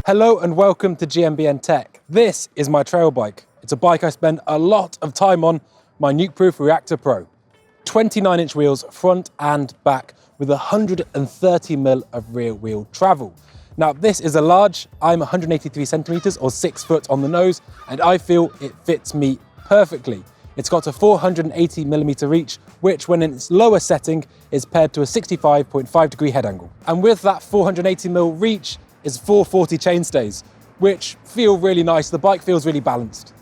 Hello and welcome to GMBN Tech. This is my trail bike. It's a bike I spend a lot of time on, my Nukeproof Reactor Pro. 29-inch wheels front and back with 130mm of rear wheel travel. Now this is a large, I'm 183 centimeters or 6 foot on the nose, and I feel it fits me perfectly. It's got a 480mm reach, which when in its lower setting is paired to a 65.5 degree head angle. And with that 480mm reach is 440 chainstays, which feel really nice. The bike feels really balanced.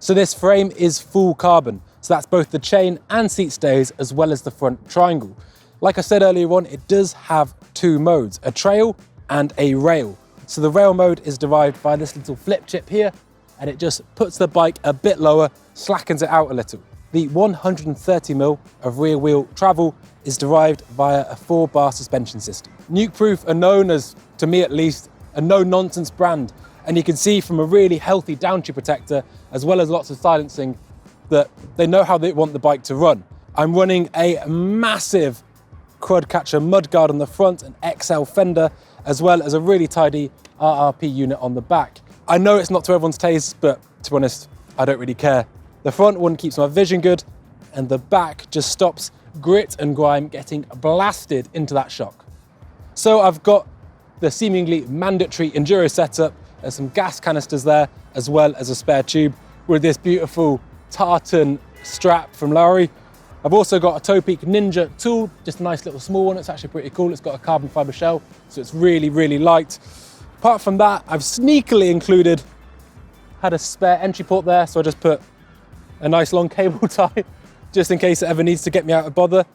So this frame is full carbon. So that's both the chain and seat stays, as well as the front triangle. Like I said earlier on, it does have two modes, a trail and a rail. So the rail mode is derived by this little flip chip here, and it just puts the bike a bit lower, slackens it out a little. The 130mm of rear wheel travel is derived via a 4-bar suspension system. Nukeproof are known as, to me at least, a no-nonsense brand, and you can see from a really healthy down tube protector, as well as lots of silencing, that they know how they want the bike to run. I'm running a massive quad catcher mudguard on the front, an XL fender, as well as a really tidy RRP unit on the back. I know it's not to everyone's taste, but to be honest, I don't really care. The front one keeps my vision good, and the back just stops grit and grime getting blasted into that shock. So I've got the seemingly mandatory enduro setup. There's some gas canisters there, as well as a spare tube with this beautiful tartan strap from Lowry. I've also got a Topeak Ninja tool, just a nice little small one. It's actually pretty cool. It's got a carbon fiber shell, so it's really, really light. Apart from that, I've sneakily had a spare entry port there, so I just put a nice long cable tie, just in case it ever needs to get me out of bother.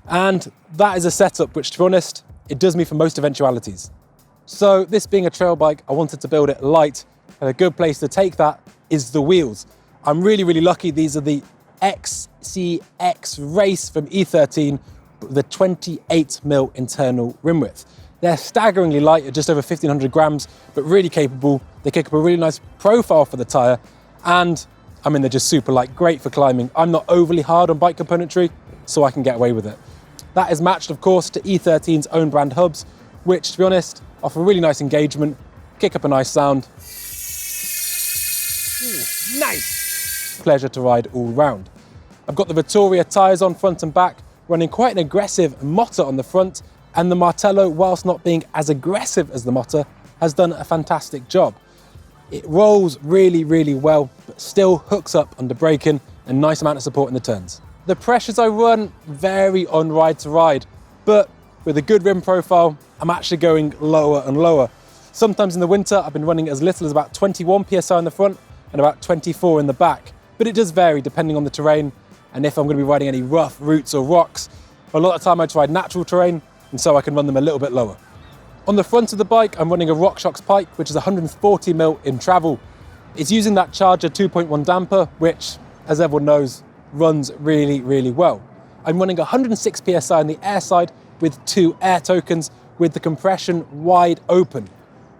And that is a setup which, to be honest, it does me for most eventualities. So this being a trail bike, I wanted to build it light, and a good place to take that is the wheels. I'm really, really lucky. These are the XCX Race from E13, with a 28mm internal rim width. They're staggeringly light at just over 1,500 grams, but really capable. They kick up a really nice profile for the tyre, and I mean, they're just super light, great for climbing. I'm not overly hard on bike componentry, so I can get away with it. That is matched, of course, to E13's own brand hubs, which, to be honest, offer really nice engagement, kick up a nice sound. Ooh, nice! Pleasure to ride all round. I've got the Vittoria tyres on front and back, running quite an aggressive Mota on the front, and the Martello, whilst not being as aggressive as the Mota, has done a fantastic job. It rolls really, really well, but still hooks up under braking and nice amount of support in the turns. The pressures I run vary on ride to ride, but with a good rim profile, I'm actually going lower and lower. Sometimes in the winter, I've been running as little as about 21 PSI in the front and about 24 in the back, but it does vary depending on the terrain and if I'm going to be riding any rough routes or rocks. A lot of the time I ride natural terrain, and so I can run them a little bit lower. On the front of the bike, I'm running a Rockshox Pike, which is 140mm in travel. It's using that Charger 2.1 damper, which, as everyone knows, runs really, really well. I'm running 106 PSI on the air side with 2 air tokens with the compression wide open.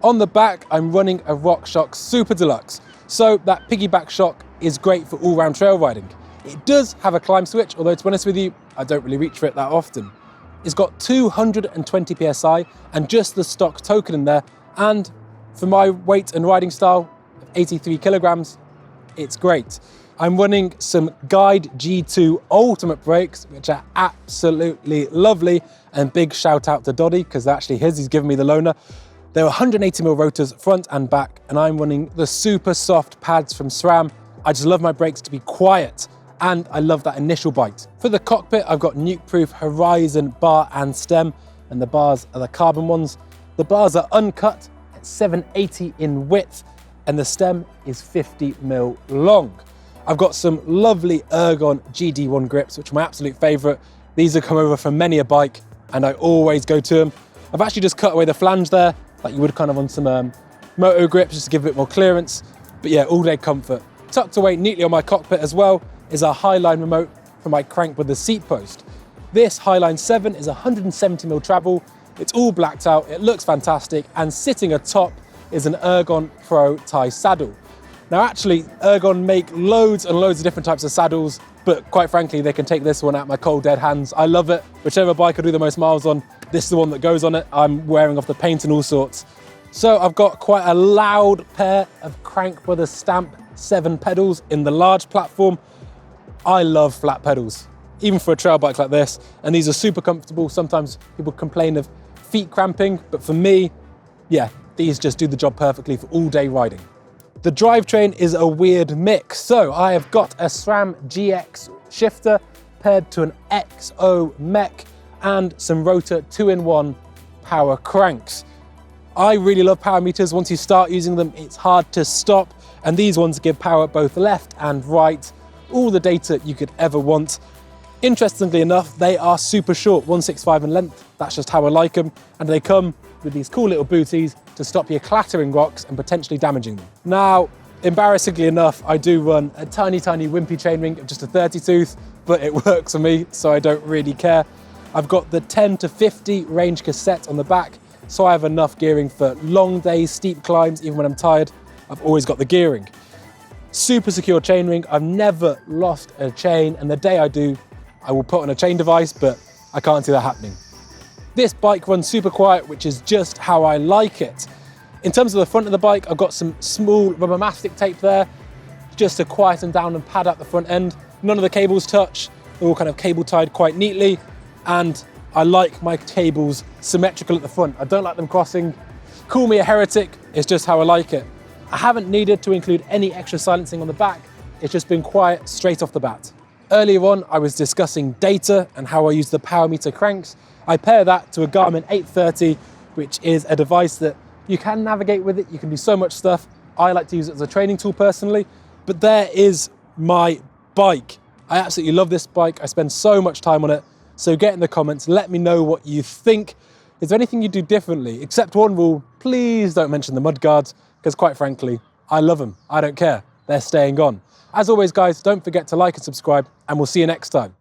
On the back, I'm running a Rockshox Super Deluxe, so that piggyback shock is great for all-round trail riding. It does have a climb switch, although to be honest with you, I don't really reach for it that often. It's got 220 PSI and just the stock token in there, and for my weight and riding style of 83 kilograms, it's great. I'm running some Guide G2 Ultimate brakes, which are absolutely lovely, and big shout out to Doddy, because they're actually his, he's given me the loaner. They're 180mm rotors front and back, and I'm running the super soft pads from SRAM. I just love my brakes to be quiet, and I love that initial bite. For the cockpit, I've got Nukeproof Horizon bar and stem, and the bars are the carbon ones. The bars are uncut at 780 in width, and the stem is 50mm long. I've got some lovely Ergon GD1 grips, which are my absolute favorite. These have come over from many a bike, and I always go to them. I've actually just cut away the flange there, like you would kind of on some moto grips, just to give a bit more clearance. But yeah, all day comfort. Tucked away neatly on my cockpit as well is our Highline remote for my Crankbrothers Seatpost. This Highline 7 is 170mm travel. It's all blacked out, it looks fantastic, and sitting atop is an Ergon Pro tie saddle. Now actually, Ergon make loads and loads of different types of saddles, but quite frankly, they can take this one out of my cold dead hands. I love it. Whichever bike I do the most miles on, this is the one that goes on it. I'm wearing off the paint and all sorts. So I've got quite a loud pair of Crankbrothers Stamp 7 pedals in the large platform. I love flat pedals, even for a trail bike like this, and these are super comfortable. Sometimes people complain of feet cramping, but for me, yeah, these just do the job perfectly for all day riding. The drivetrain is a weird mix. So I have got a SRAM GX shifter paired to an XO Mech and some Rotor 2-in-1 power cranks. I really love power meters. Once you start using them, it's hard to stop. And these ones give power both left and right, all the data you could ever want. Interestingly enough, they are super short, 165 in length. That's just how I like them. And they come with these cool little booties to stop you clattering rocks and potentially damaging them. Now, embarrassingly enough, I do run a tiny, tiny wimpy chainring of just a 30 tooth, but it works for me, so I don't really care. I've got the 10 to 50 range cassette on the back, so I have enough gearing for long days, steep climbs. Even when I'm tired, I've always got the gearing. Super secure chainring. I've never lost a chain, and the day I do, I will put on a chain device, but I can't see that happening. This bike runs super quiet, which is just how I like it. In terms of the front of the bike, I've got some small rubber mastic tape there, just to quieten down and pad out the front end. None of the cables touch. They're all kind of cable tied quite neatly, and I like my cables symmetrical at the front. I don't like them crossing. Call me a heretic, it's just how I like it. I haven't needed to include any extra silencing on the back. It's just been quiet straight off the bat. Earlier on, I was discussing data and how I use the power meter cranks. I pair that to a Garmin 830, which is a device that you can navigate with it. You can do so much stuff. I like to use it as a training tool personally, but there is my bike. I absolutely love this bike. I spend so much time on it. So get in the comments, let me know what you think. Is there anything you do differently? Except one rule, please don't mention the mudguards, because quite frankly, I love them. I don't care. They're staying on. As always, guys, don't forget to like and subscribe, and we'll see you next time.